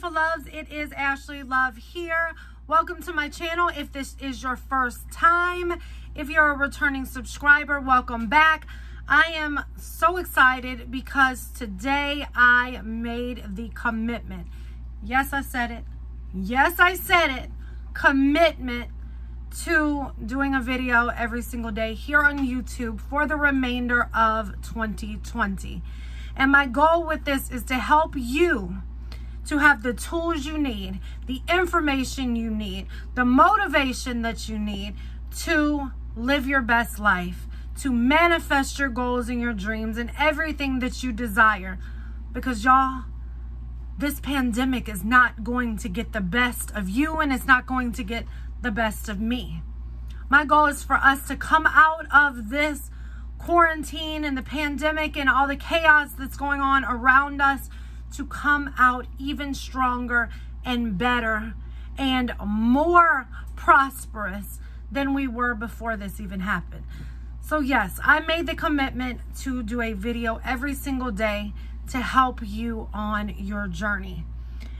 Loves. It is Ashley Love here. Welcome to my channel. If this is your first time, if you're a returning subscriber, welcome back. I am so excited because today I made the commitment. Yes, I said it. Yes, I said it. Commitment to doing a video every single day here on YouTube for the remainder of 2020. And my goal with this is to help you to have the tools you need, the information you need, the motivation that you need to live your best life, to manifest your goals and your dreams and everything that you desire. Because y'all, this pandemic is not going to get the best of you, and it's not going to get the best of me. My goal is for us to come out of this quarantine and the pandemic and all the chaos that's going on around us, to come out even stronger and better and more prosperous than we were before this even happened. So yes, I made the commitment to do a video every single day to help you on your journey.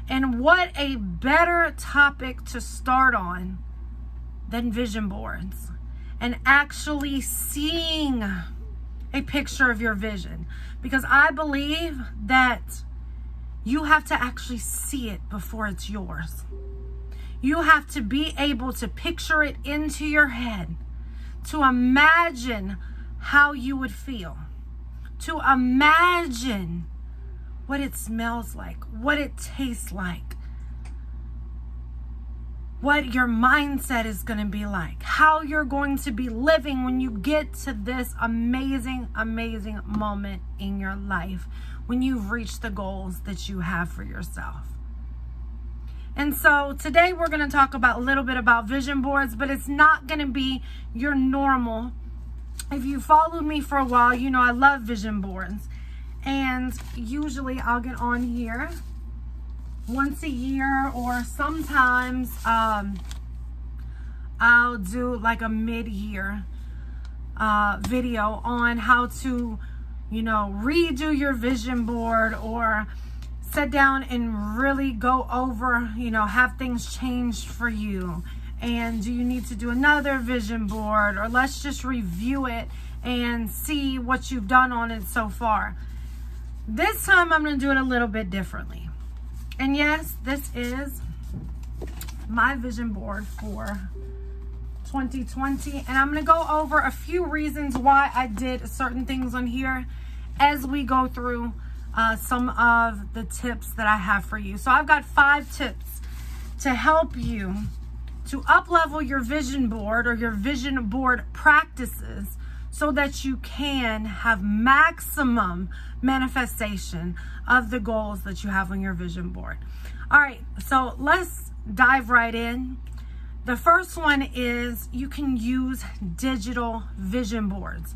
And what a better topic to start on than vision boards and actually seeing a picture of your vision. Because I believe that you have to actually see it before it's yours. You have to be able to picture it into your head, to imagine how you would feel, to imagine what it smells like, what it tastes like, what your mindset is going to be like, how you're going to be living when you get to this amazing, amazing moment in your life, when you've reached the goals that you have for yourself. And so today we're going to talk about a little bit about vision boards, but it's not going to be your normal. If you followed me for a while, you know I love vision boards. And usually I'll get on here once a year, or sometimes I'll do like a mid-year video on how to, you know, redo your vision board, or sit down and really go over, you know, have things changed for you. And do you need to do another vision board, or let's just review it and see what you've done on it so far. This time I'm going to do it a little bit differently. And yes, this is my vision board for 2020. And I'm going to go over a few reasons why I did certain things on here as we go through some of the tips that I have for you. So I've got 5 tips to help you to up-level your vision board or your vision board practices so that you can have maximum manifestation of the goals that you have on your vision board. All right, so let's dive right in. The first one is you can use digital vision boards.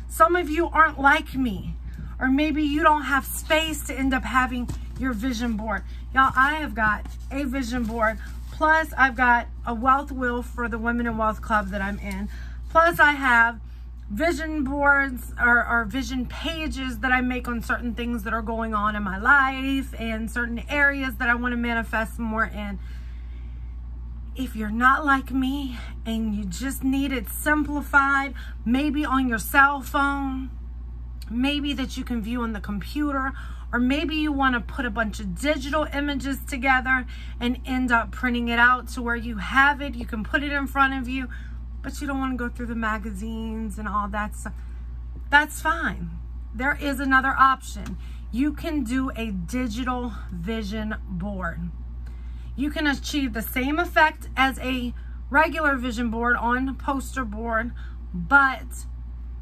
Some of you aren't like me, or maybe you don't have space to end up having your vision board. Y'all, I have got a vision board, plus I've got a wealth wheel for the Women in Wealth Club that I'm in, plus I have vision boards or vision pages that I make on certain things that are going on in my life and certain areas that I want to manifest more in. If you're not like me and you just need it simplified, maybe on your cell phone, maybe that you can view on the computer, or maybe you want to put a bunch of digital images together and end up printing it out to where you have it, you can put it in front of you, but you don't want to go through the magazines and all that stuff. That's fine. There is another option. You can do a digital vision board. You can achieve the same effect as a regular vision board on poster board, but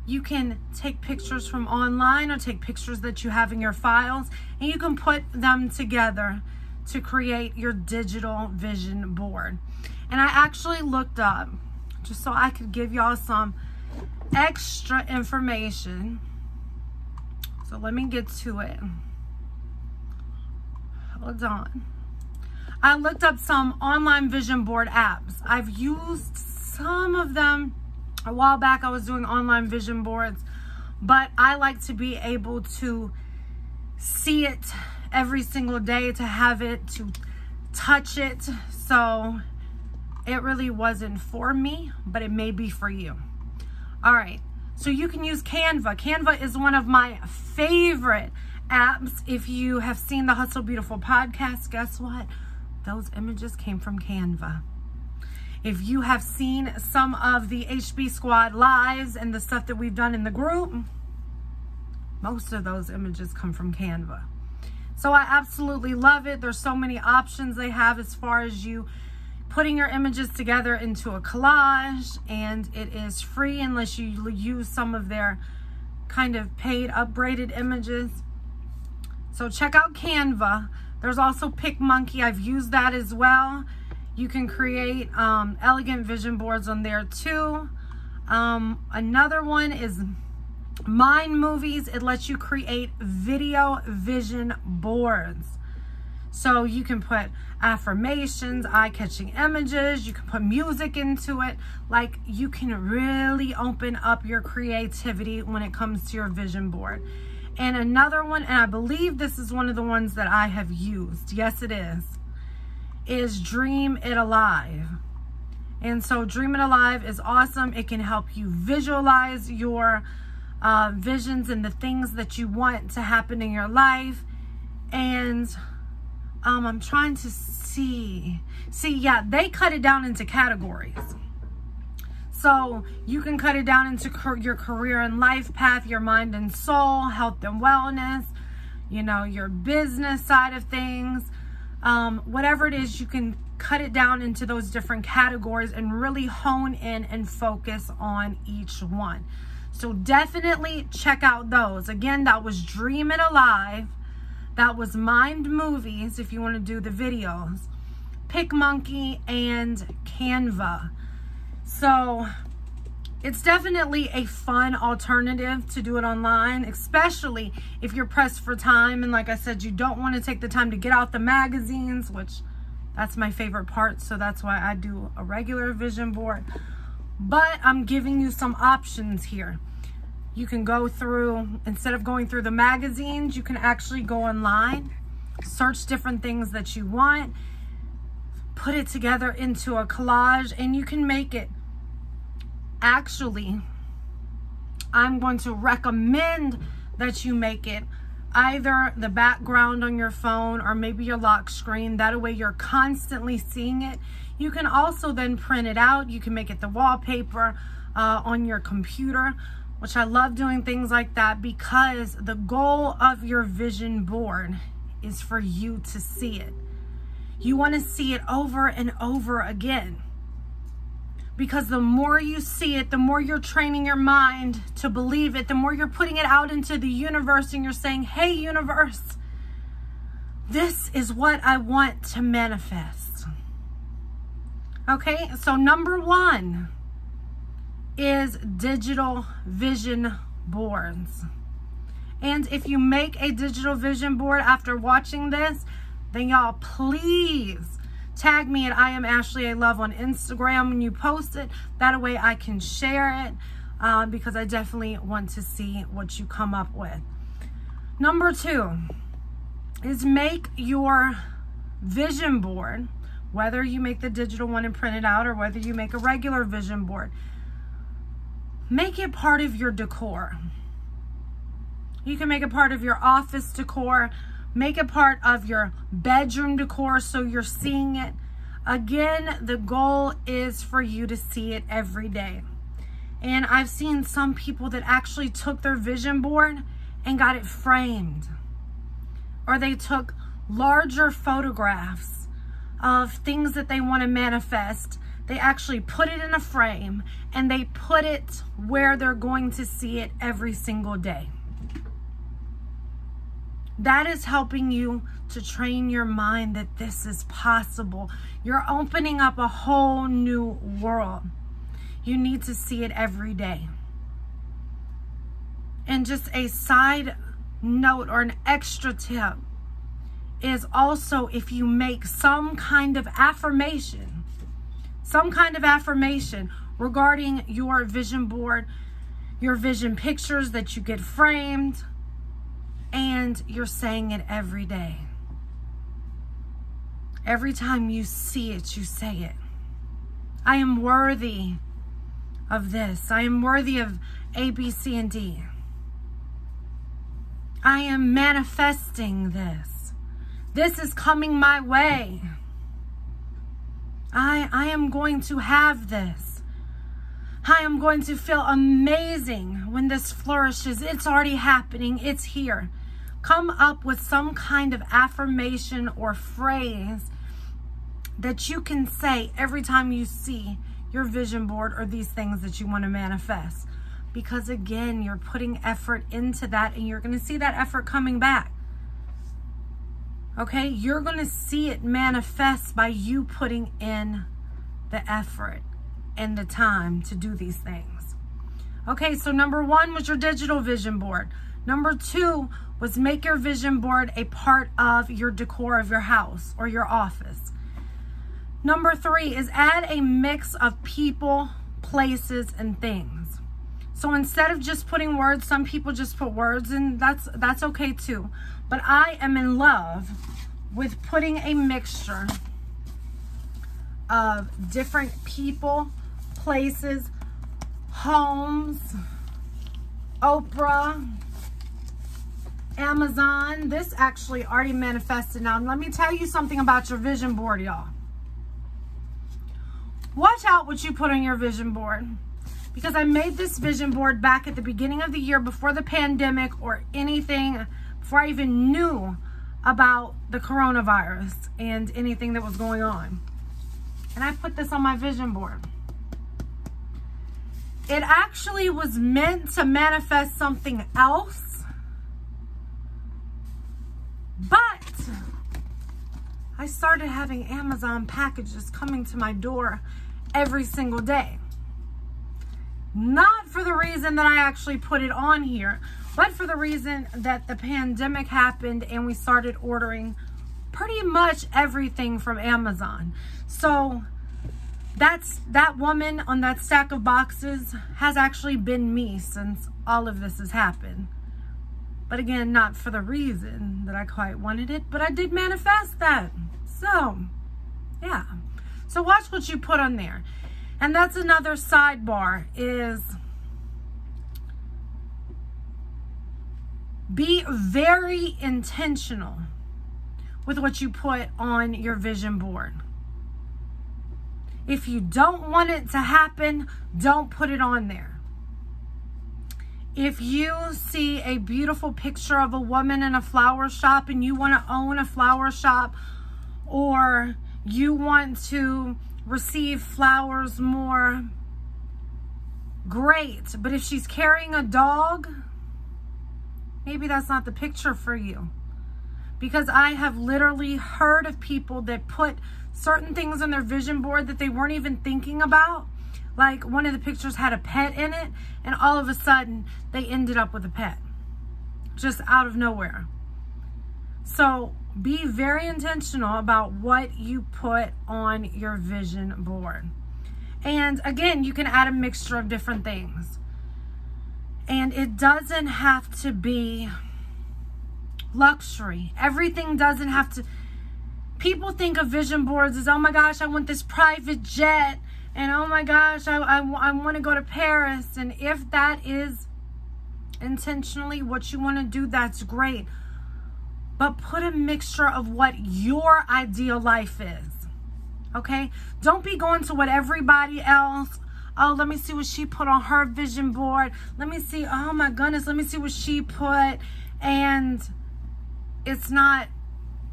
you can take pictures from online or take pictures that you have in your files, and you can put them together to create your digital vision board. And I actually looked up, just so I could give y'all some extra information. So let me get to it. Hold on. I looked up some online vision board apps. I've used some of them a while back. I was doing online vision boards, but I like to be able to see it every single day, to have it, to touch it. So it really wasn't for me, but it may be for you. All right, so you can use Canva. Canva is one of my favorite apps. If you have seen the Hustle Beautiful podcast, guess what? Those images came from Canva. If you have seen some of the HB Squad lives and the stuff that we've done in the group, most of those images come from Canva. So I absolutely love it. There's so many options they have as far as you putting your images together into a collage, and it is free unless you use some of their kind of paid upgraded images. So check out Canva. There's also PicMonkey. I've used that as well. You can create elegant vision boards on there too. Another one is Mind Movies. It lets you create video vision boards. So you can put affirmations, eye-catching images, you can put music into it. Like, you can really open up your creativity when it comes to your vision board. And another one, and I believe this is one of the ones that I have used, yes it is Dream It Alive. And so Dream It Alive is awesome. It can help you visualize your visions and the things that you want to happen in your life. And I'm trying to see, yeah, they cut it down into categories. So you can cut it down into your career and life path, your mind and soul, health and wellness, you know, your business side of things. Whatever it is, you can cut it down into those different categories and really hone in and focus on each one. So definitely check out those. Again, that was Dream It Alive. That was Mind Movies, if you want to do the videos. PicMonkey and Canva. So it's definitely a fun alternative to do it online, especially if you're pressed for time. And like I said, you don't want to take the time to get out the magazines, which that's my favorite part. So that's why I do a regular vision board. But I'm giving you some options here. You can go through, instead of going through the magazines, you can actually go online, search different things that you want, put it together into a collage, and you can make it. Actually, I'm going to recommend that you make it either the background on your phone or maybe your lock screen. That way you're constantly seeing it. You can also then print it out. You can make it the wallpaper on your computer, which I love doing things like that, because the goal of your vision board is for you to see it. You want to see it over and over again. Because the more you see it, the more you're training your mind to believe it, the more you're putting it out into the universe and you're saying, hey, universe, this is what I want to manifest. Okay, so number one is digital vision boards. And if you make a digital vision board after watching this, then y'all please tag me at I am Ashley A. Love on Instagram when you post it. That way I can share it because I definitely want to see what you come up with. Number two is make your vision board, whether you make the digital one and print it out or whether you make a regular vision board, make it part of your decor. You can make it part of your office decor. Make it part of your bedroom decor so you're seeing it. Again, the goal is for you to see it every day. And I've seen some people that actually took their vision board and got it framed. Or they took larger photographs of things that they want to manifest. They actually put it in a frame and they put it where they're going to see it every single day. That is helping you to train your mind that this is possible. You're opening up a whole new world. You need to see it every day. And just a side note or an extra tip is also, if you make some kind of affirmation regarding your vision board, your vision pictures that you get framed, and you're saying it every day. Every time you see it, you say it. I am worthy of this. I am worthy of A, B, C, and D. I am manifesting this. This is coming my way. I am going to have this. I am going to feel amazing when this flourishes. It's already happening. It's here. Come up with some kind of affirmation or phrase that you can say every time you see your vision board or these things that you want to manifest. Because again, you're putting effort into that and you're going to see that effort coming back. Okay? You're going to see it manifest by you putting in the effort and the time to do these things. Okay, so number 1 was your digital vision board. Number 2 was make your vision board a part of your decor of your house or your office. Number 3 is add a mix of people, places, and things. So instead of just putting words, some people just put words, and that's okay too. But I am in love with putting a mixture of different people, places, homes, Oprah, Amazon. This actually already manifested. Now, let me tell you something about your vision board, y'all. Watch out what you put on your vision board. Because I made this vision board back at the beginning of the year before the pandemic or anything, before I even knew about the coronavirus and anything that was going on. And I put this on my vision board. It actually was meant to manifest something else. But I started having Amazon packages coming to my door every single day. Not for the reason that I actually put it on here, but for the reason that the pandemic happened and we started ordering pretty much everything from Amazon. So that woman on that stack of boxes has actually been me since all of this has happened. But again, not for the reason that I quite wanted it, but I did manifest that. So, yeah. So watch what you put on there. And that's another sidebar, is be very intentional with what you put on your vision board. If you don't want it to happen, don't put it on there. If you see a beautiful picture of a woman in a flower shop and you want to own a flower shop, or you want to receive flowers more, great. But if she's carrying a dog, maybe that's not the picture for you. Because I have literally heard of people that put certain things on their vision board that they weren't even thinking about. Like one of the pictures had a pet in it, and all of a sudden they ended up with a pet. Just out of nowhere. So be very intentional about what you put on your vision board. And again, you can add a mixture of different things. And it doesn't have to be luxury. Everything doesn't have to. People think of vision boards as, oh my gosh, I want this private jet. And oh my gosh, I want to go to Paris. And if that is intentionally what you want to do, that's great. But put a mixture of what your ideal life is. Okay? Don't be going to what everybody else. Oh, let me see what she put on her vision board. Let me see. Oh my goodness. Let me see what she put. And it's not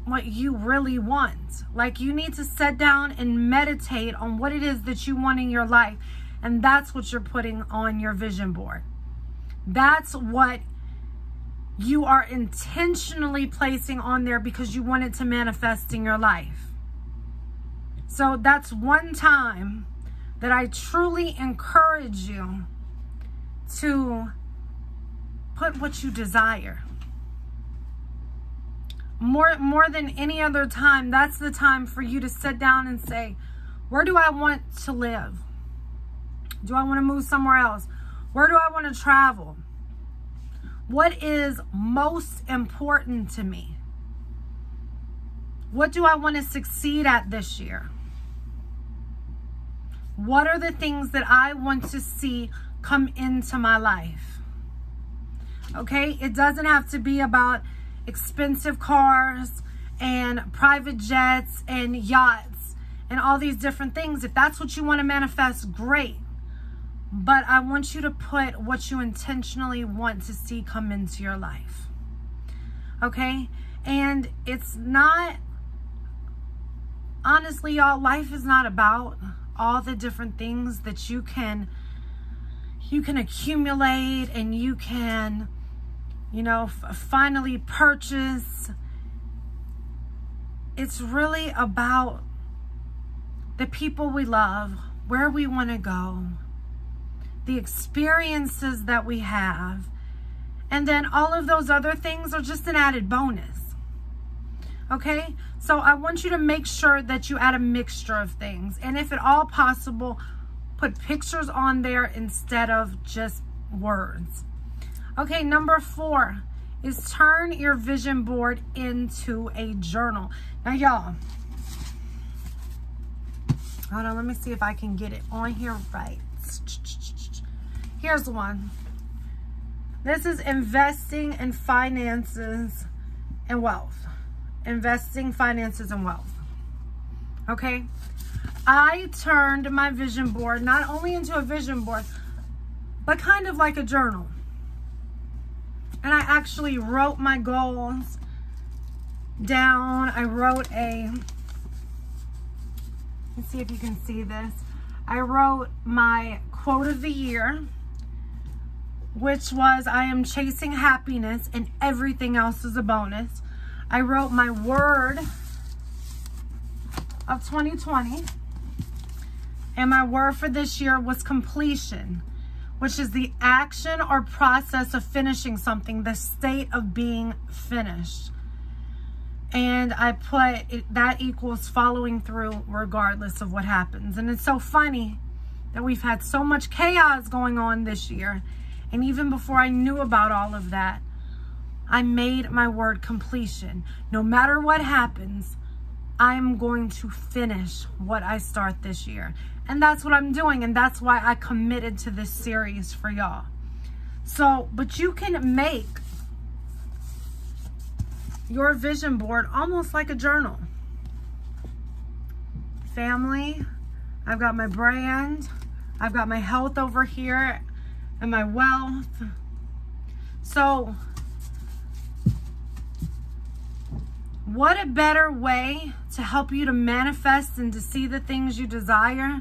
what you really want. Like, you need to sit down and meditate on what it is that you want in your life. And that's what you're putting on your vision board. That's what you are intentionally placing on there because you want it to manifest in your life. So that's one time that I truly encourage you to put what you desire. More than any other time, that's the time for you to sit down and say, where do I want to live? Do I want to move somewhere else? Where do I want to travel? What is most important to me? What do I want to succeed at this year? What are the things that I want to see come into my life? Okay, it doesn't have to be about expensive cars and private jets and yachts and all these different things. If that's what you want to manifest, great. But I want you to put what you intentionally want to see come into your life. Okay? And it's not, honestly, y'all, life is not about all the different things that you can accumulate and you can, you know, finally purchase. It's really about the people we love, where we want to go, the experiences that we have, and then all of those other things are just an added bonus. Okay? So I want you to make sure that you add a mixture of things. And if at all possible, put pictures on there instead of just words. Okay, number 4 is turn your vision board into a journal. Now, y'all, hold on, let me see if I can get it on here right. Here's one. This is investing in finances and wealth. Investing, finances, and wealth. Okay? I turned my vision board not only into a vision board, but kind of like a journal. And I actually wrote my goals down. I wrote let's see if you can see this. I wrote my quote of the year, which was, I am chasing happiness and everything else is a bonus. I wrote my word of 2020. And my word for this year was completion, which is the action or process of finishing something, the state of being finished. And I put that equals following through regardless of what happens. And it's so funny that we've had so much chaos going on this year. And even before I knew about all of that, I made my word completion. No matter what happens, I'm going to finish what I start this year. And that's what I'm doing. And that's why I committed to this series for y'all. So, but you can make your vision board almost like a journal. Family, I've got my brand, I've got my health over here, and my wealth. So, what a better way to help you to manifest and to see the things you desire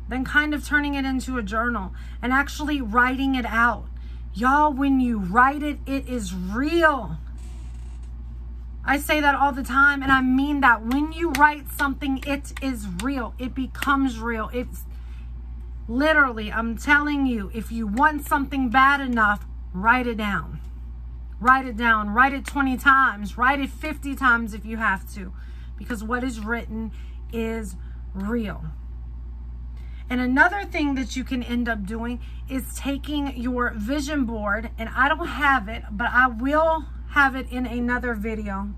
than kind of turning it into a journal and actually writing it out. Y'all, when you write it, it is real. I say that all the time, and I mean that. When you write something, it is real. It becomes real. It's literally, I'm telling you, if you want something bad enough, write it down. Write it down. Write it 20 times. Write it 50 times if you have to, because what is written is real. And another thing that you can end up doing is taking your vision board, and I don't have it, but I will have it in another video,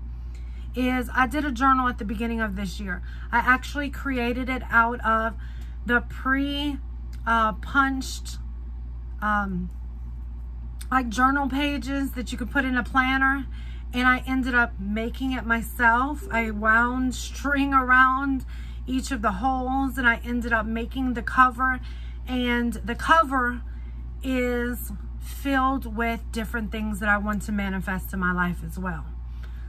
is I did a journal at the beginning of this year. I actually created it out of the pre-punched like journal pages that you could put in a planner, and I ended up making it myself. I wound string around each of the holes, and I ended up making the cover, and the cover is filled with different things that I want to manifest in my life as well.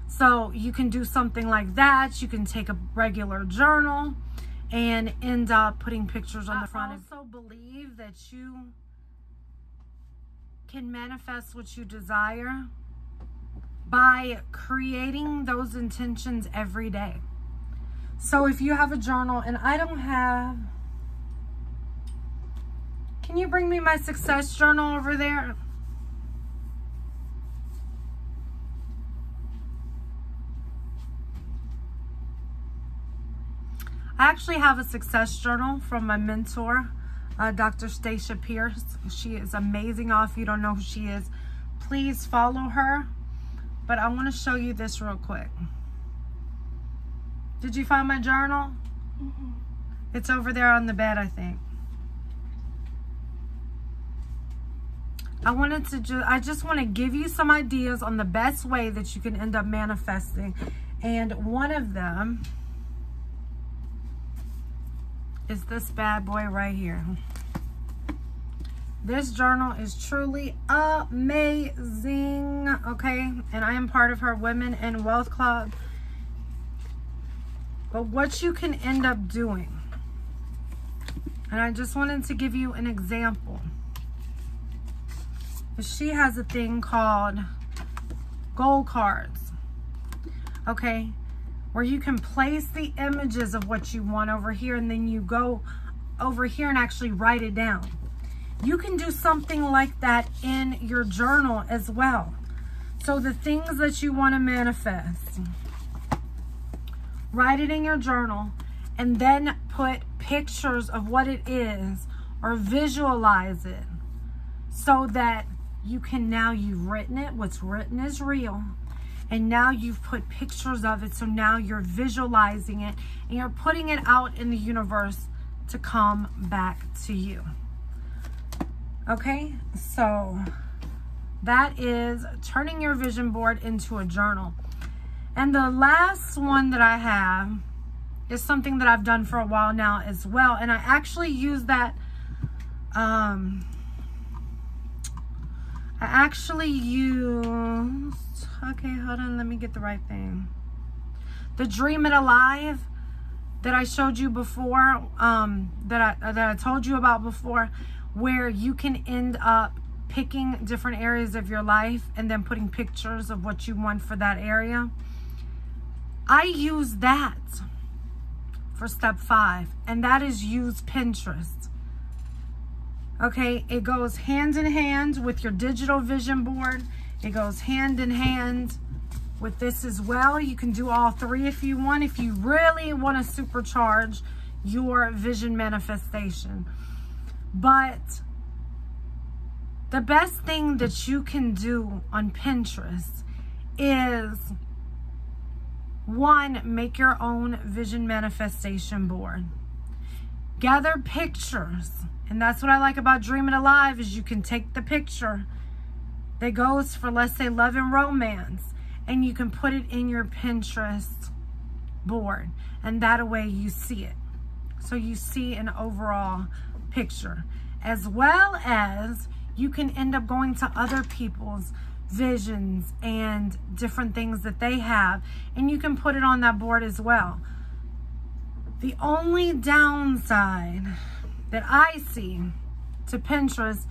So you can do something like that. You can take a regular journal and end up putting pictures on the front. I also believe that you can manifest what you desire by creating those intentions every day. So if you have a journal, and I don't have, can you bring me my success journal over there? I actually have a success journal from my mentor, Dr. Stacia Pierce. She is amazing. If you don't know who she is, please follow her. But I want to show you this real quick. Did you find my journal? It's over there on the bed, I think. I just want to give you some ideas on the best way that you can end up manifesting. And one of them is this bad boy right here. This journal is truly amazing, okay? And I am part of her Women in Wealth Club. But what you can end up doing, and I just wanted to give you an example. She has a thing called goal cards, okay? Where you can place the images of what you want over here, and then you go over here and actually write it down. You can do something like that in your journal as well. So the things that you want to manifest, write it in your journal, and then put pictures of what it is or visualize it so that you can, now you've written it, what's written is real, and now you've put pictures of it, so now you're visualizing it and you're putting it out in the universe to come back to you. Okay, so that is turning your vision board into a journal. And the last one that I have is something that I've done for a while now as well. And I actually use that, okay, hold on, let me get the right thing. The Dream It Alive that I showed you before, that I told you about before, where you can end up picking different areas of your life and then putting pictures of what you want for that area. I use that for step 5, and that is use Pinterest. Okay, it goes hand in hand with your digital vision board. It goes hand in hand with this as well. You can do all 3 if you want, if you really want to supercharge your vision manifestation. But the best thing that you can do on Pinterest is, 1, make your own vision manifestation board. Gather pictures. And that's what I like about Dream It Alive, is you can take the picture that goes for, let's say, love and romance, and you can put it in your Pinterest board. And that way you see it. So you see an overall picture, as well as you can end up going to other people's visions and different things that they have, and you can put it on that board as well. The only downside that I see to Pinterest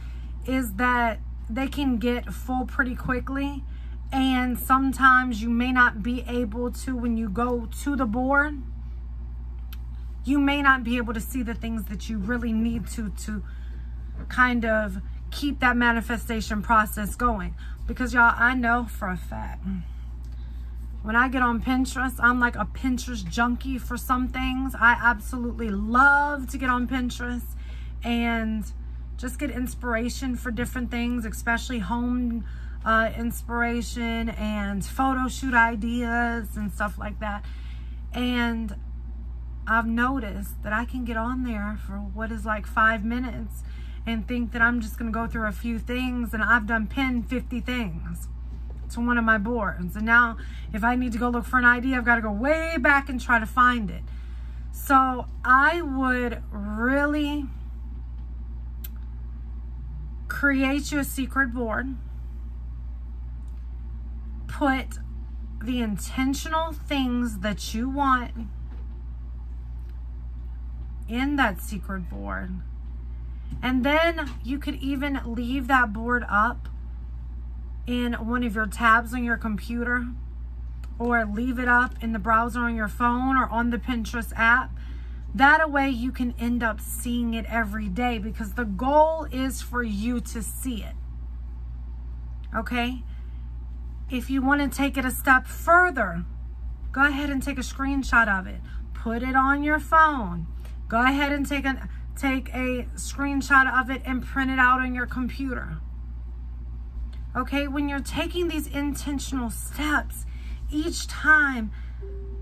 is that they can get full pretty quickly, and sometimes you may not be able to, when you go to the board, you may not be able to see the things that you really need to kind of keep that manifestation process going. Because y'all, I know for a fact, when I get on Pinterest, I'm like a Pinterest junkie for some things. I absolutely love to get on Pinterest and just get inspiration for different things, especially home inspiration and photo shoot ideas and stuff like that. And I've noticed that I can get on there for what is like 5 minutes and think that I'm just going to go through a few things, and I've done pinned 50 things to one of my boards. And now if I need to go look for an idea, I've got to go way back and try to find it. So I would really create you a secret board, put the intentional things that you want in that secret board. And then you could even leave that board up in one of your tabs on your computer, or leave it up in the browser on your phone or on the Pinterest app. That way you can end up seeing it every day, because the goal is for you to see it. Okay? If you want to take it a step further, go ahead and take a screenshot of it. Put it on your phone. Go ahead and take a screenshot of it and print it out on your computer. Okay, when you're taking these intentional steps, each time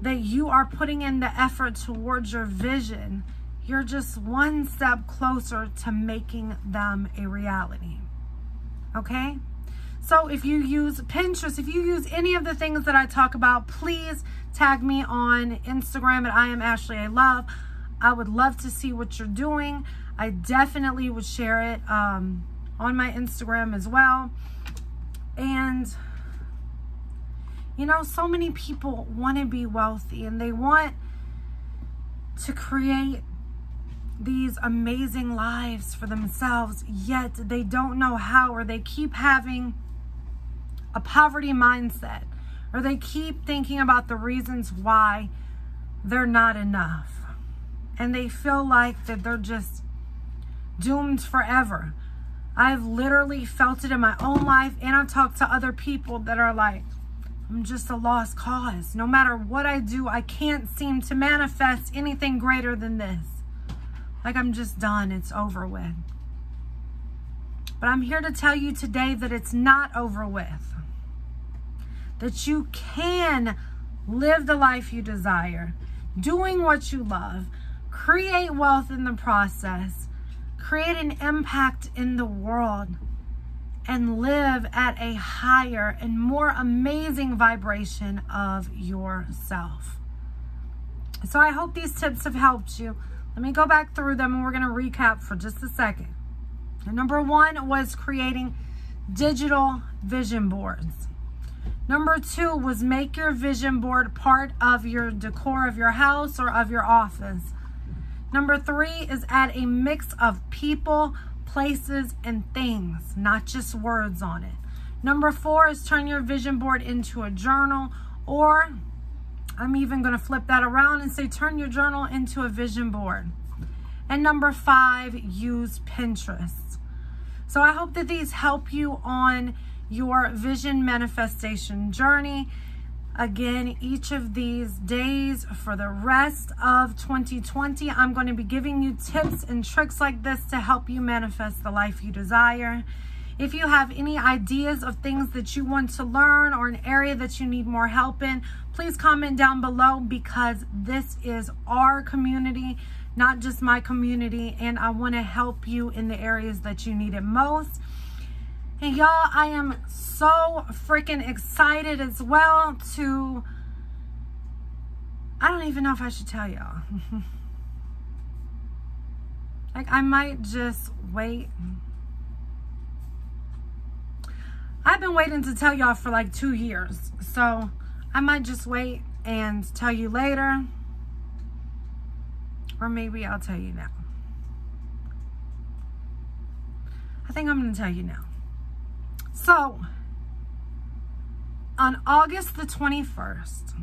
that you are putting in the effort towards your vision, you're just one step closer to making them a reality. Okay? So if you use Pinterest, if you use any of the things that I talk about, please tag me on Instagram at IamAshleyALove. I would love to see what you're doing. I definitely would share it on my Instagram as well. And you know, so many people want to be wealthy and they want to create these amazing lives for themselves, yet they don't know how, or they keep having a poverty mindset, or they keep thinking about the reasons why they're not enough. And they feel like that they're just doomed forever. I've literally felt it in my own life, and I've talked to other people that are like, I'm just a lost cause. No matter what I do, I can't seem to manifest anything greater than this. Like I'm just done, it's over with. But I'm here to tell you today that it's not over with. That you can live the life you desire, doing what you love, create wealth in the process, create an impact in the world, and live at a higher and more amazing vibration of yourself. So I hope these tips have helped you. Let me go back through them and we're going to recap for just a second. Number 1 was creating digital vision boards. Number 2 was make your vision board part of your decor of your house or of your office. Number 3 is add a mix of people, places, and things, not just words on it. Number 4 is turn your vision board into a journal, or I'm even going to flip that around and say turn your journal into a vision board. And number 5, use Pinterest. So I hope that these help you on your vision manifestation journey. Again, each of these days for the rest of 2020, I'm going to be giving you tips and tricks like this to help you manifest the life you desire. If you have any ideas of things that you want to learn or an area that you need more help in, please comment down below, because this is our community, not just my community, and I want to help you in the areas that you need it most. And y'all, I am so freaking excited as well to, I don't even know if I should tell y'all. Like, I might just wait. I've been waiting to tell y'all for like 2 years. So I might just wait and tell you later. Or maybe I'll tell you now. I think I'm going to tell you now. So, on August the 21st,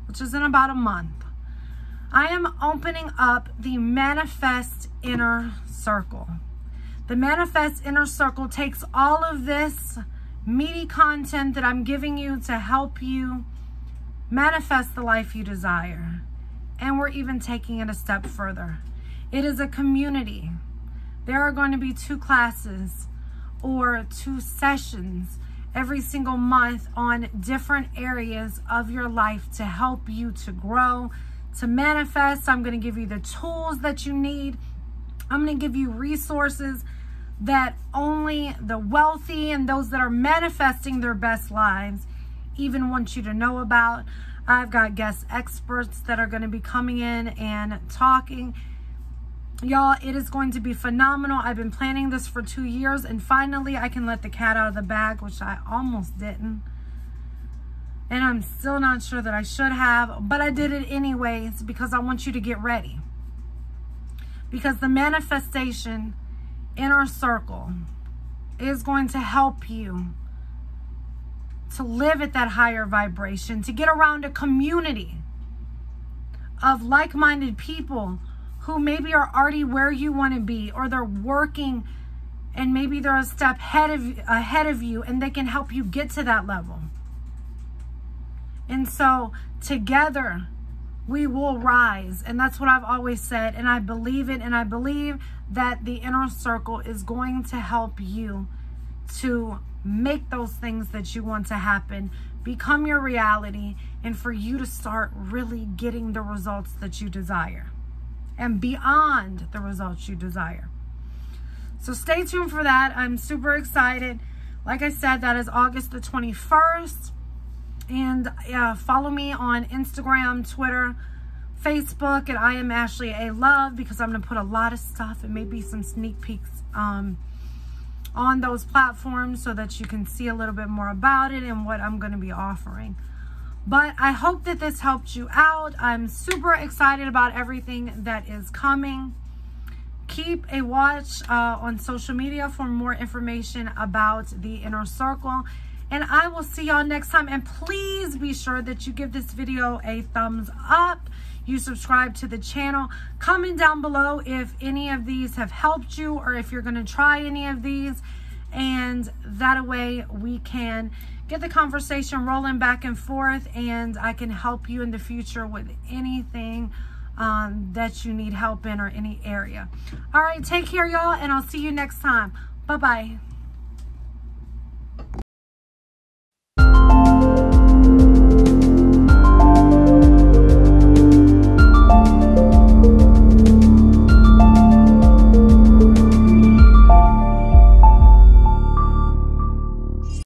which is in about a month, I am opening up the Manifest Inner Circle. The Manifest Inner Circle takes all of this meaty content that I'm giving you to help you manifest the life you desire. And we're even taking it a step further. It is a community. There are going to be 2 classes or 2 sessions every single month on different areas of your life to help you to grow, to manifest. I'm going to give you the tools that you need. I'm going to give you resources that only the wealthy and those that are manifesting their best lives even want you to know about. I've got guest experts that are going to be coming in and talking. Y'all, it is going to be phenomenal. I've been planning this for 2 years, and finally I can let the cat out of the bag, which I almost didn't. And I'm still not sure that I should have, but I did it anyways because I want you to get ready. Because the Manifestation Inner Circle is going to help you to live at that higher vibration, to get around a community of like-minded people who maybe are already where you want to be, or they're working and maybe they're a step ahead of you and they can help you get to that level. And so together we will rise. And that's what I've always said, and I believe it. And I believe that the Inner Circle is going to help you to make those things that you want to happen, become your reality, and for you to start really getting the results that you desire and beyond the results you desire. So stay tuned for that. I'm super excited. Like I said, that is August the 21st. And follow me on Instagram, Twitter, Facebook, and I am Ashley A. Love, because I'm going to put a lot of stuff and maybe some sneak peeks on those platforms so that you can see a little bit more about it and what I'm going to be offering. But I hope that this helped you out. I'm super excited about everything that is coming. Keep a watch on social media for more information about the Inner Circle. And I will see y'all next time. And please be sure that you give this video a thumbs up. You subscribe to the channel. Comment down below if any of these have helped you or if you're going to try any of these. And that way we can get the conversation rolling back and forth, and I can help you in the future with anything that you need help in or any area. All right, take care, y'all, and I'll see you next time. Bye-bye.